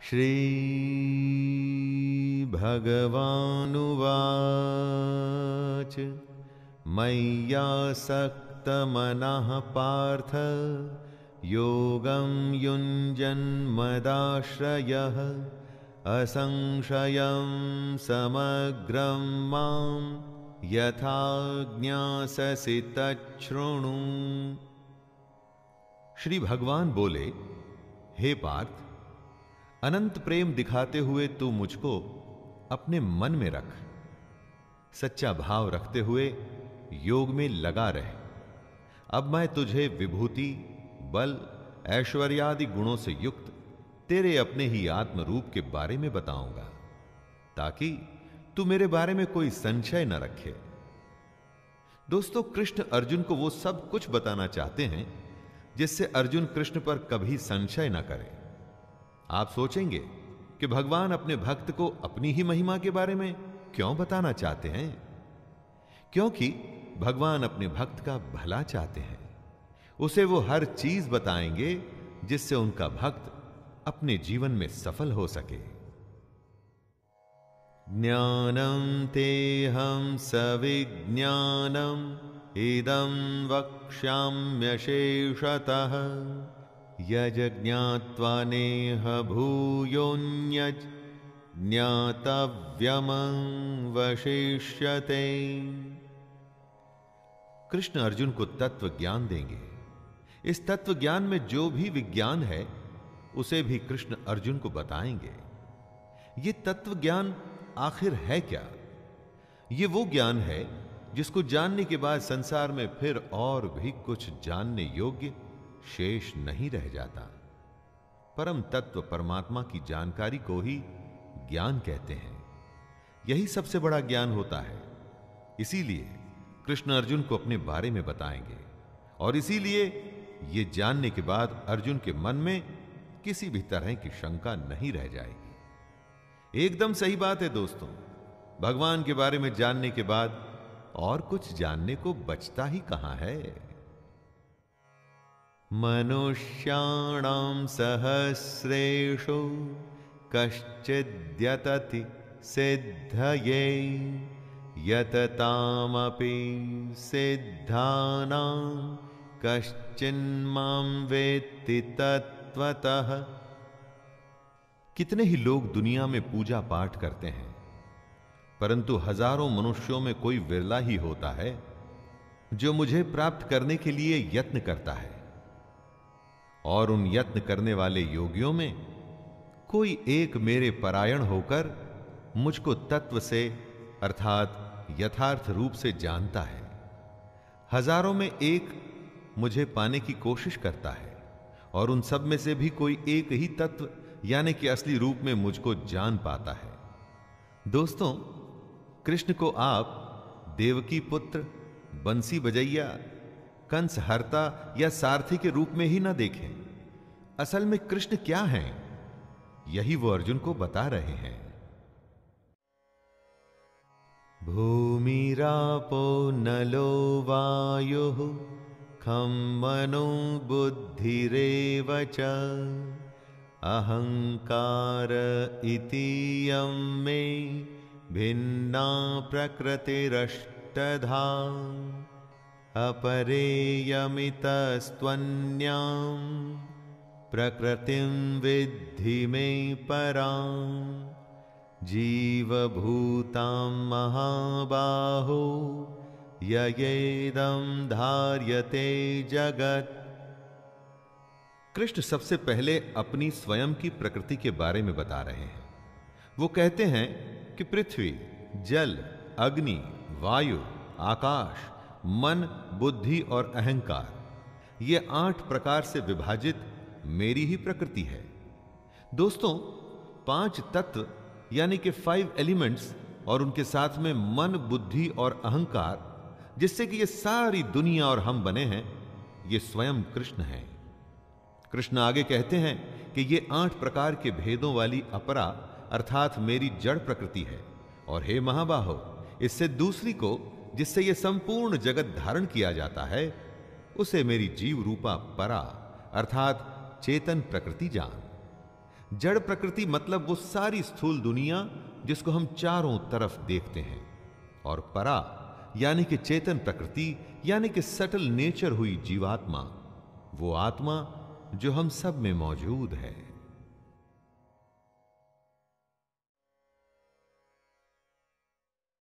श्री भगवानुवाच मय्यासक्तमनः पार्थ योगं युञ्जन्मदाश्रयः असंशयं समग्रं मां यथा ज्ञास्यसि तच्छृणु। श्री भगवान बोले, हे पार्थ, अनंत प्रेम दिखाते हुए तू मुझको अपने मन में रख, सच्चा भाव रखते हुए योग में लगा रहे। अब मैं तुझे विभूति, बल, ऐश्वर्यादि गुणों से युक्त तेरे अपने ही आत्म रूप के बारे में बताऊंगा, ताकि तू मेरे बारे में कोई संशय न रखे। दोस्तों, कृष्ण अर्जुन को वो सब कुछ बताना चाहते हैं जिससे अर्जुन कृष्ण पर कभी संशय न करे। आप सोचेंगे कि भगवान अपने भक्त को अपनी ही महिमा के बारे में क्यों बताना चाहते हैं? क्योंकि भगवान अपने भक्त का भला चाहते हैं। उसे वो हर चीज बताएंगे जिससे उनका भक्त अपने जीवन में सफल हो सके। ज्ञानं तेहं सविज्ञानम् इदं वक्ष्याम्यशेषतः यज्ञात्वा नेह भूयोऽन्यज् ज्ञातव्यमवशिष्यते। कृष्ण अर्जुन को तत्व ज्ञान देंगे। इस तत्व ज्ञान में जो भी विज्ञान है उसे भी कृष्ण अर्जुन को बताएंगे। ये तत्व ज्ञान आखिर है क्या? ये वो ज्ञान है जिसको जानने के बाद संसार में फिर और भी कुछ जानने योग्य शेष नहीं रह जाता। परम तत्व परमात्मा की जानकारी को ही ज्ञान कहते हैं। यही सबसे बड़ा ज्ञान होता है। इसीलिए कृष्ण अर्जुन को अपने बारे में बताएंगे, और इसीलिए ये जानने के बाद अर्जुन के मन में किसी भी तरह की शंका नहीं रह जाएगी। एकदम सही बात है दोस्तों, भगवान के बारे में जानने के बाद और कुछ जानने को बचता ही कहां है। मनुष्याणां सहस्रेषु कश्चिद्यतति सिद्धये यततामपि सिद्धानां कश्चिन्मां वेत्ति तत्त्वतः। कितने ही लोग दुनिया में पूजा पाठ करते हैं, परंतु हजारों मनुष्यों में कोई विरला ही होता है जो मुझे प्राप्त करने के लिए यत्न करता है। और उन यत्न करने वाले योगियों में कोई एक मेरे परायण होकर मुझको तत्व से अर्थात यथार्थ रूप से जानता है। हजारों में एक मुझे पाने की कोशिश करता है, और उन सब में से भी कोई एक ही तत्व यानी कि असली रूप में मुझको जान पाता है। दोस्तों, कृष्ण को आप देवकी पुत्र, बंसी बजैया, कंस हरता या सारथी के रूप में ही ना देखें। असल में कृष्ण क्या हैं, यही वो अर्जुन को बता रहे हैं। भूमिरापो नलो वायुः खं मनो बुद्धिरेव च अहंकार इतीयं मे भिन्ना प्रकृतिरष्टधा अपरेयमितस्त्वन्यां प्रकृतिं विद्धि मे परां जीवभूतां महाबाहो ययेदं धार्यते जगत्। कृष्ण सबसे पहले अपनी स्वयं की प्रकृति के बारे में बता रहे हैं। वो कहते हैं कि पृथ्वी, जल, अग्नि, वायु, आकाश, मन, बुद्धि और अहंकार, ये 8 प्रकार से विभाजित मेरी ही प्रकृति है। दोस्तों, 5 तत्व यानी कि 5 एलिमेंट्स और उनके साथ में मन, बुद्धि और अहंकार, जिससे कि ये सारी दुनिया और हम बने हैं, ये स्वयं कृष्ण हैं। कृष्ण आगे कहते हैं कि ये 8 प्रकार के भेदों वाली अपरा अर्थात मेरी जड़ प्रकृति है, और हे महाबाहो, इससे दूसरी को जिससे यह संपूर्ण जगत धारण किया जाता है, उसे मेरी जीव रूपा परा अर्थात चेतन प्रकृति जान। जड़ प्रकृति मतलब वो सारी स्थूल दुनिया जिसको हम चारों तरफ देखते हैं, और परा यानी कि चेतन प्रकृति यानी कि सटल नेचर हुई जीवात्मा, वो आत्मा जो हम सब में मौजूद है।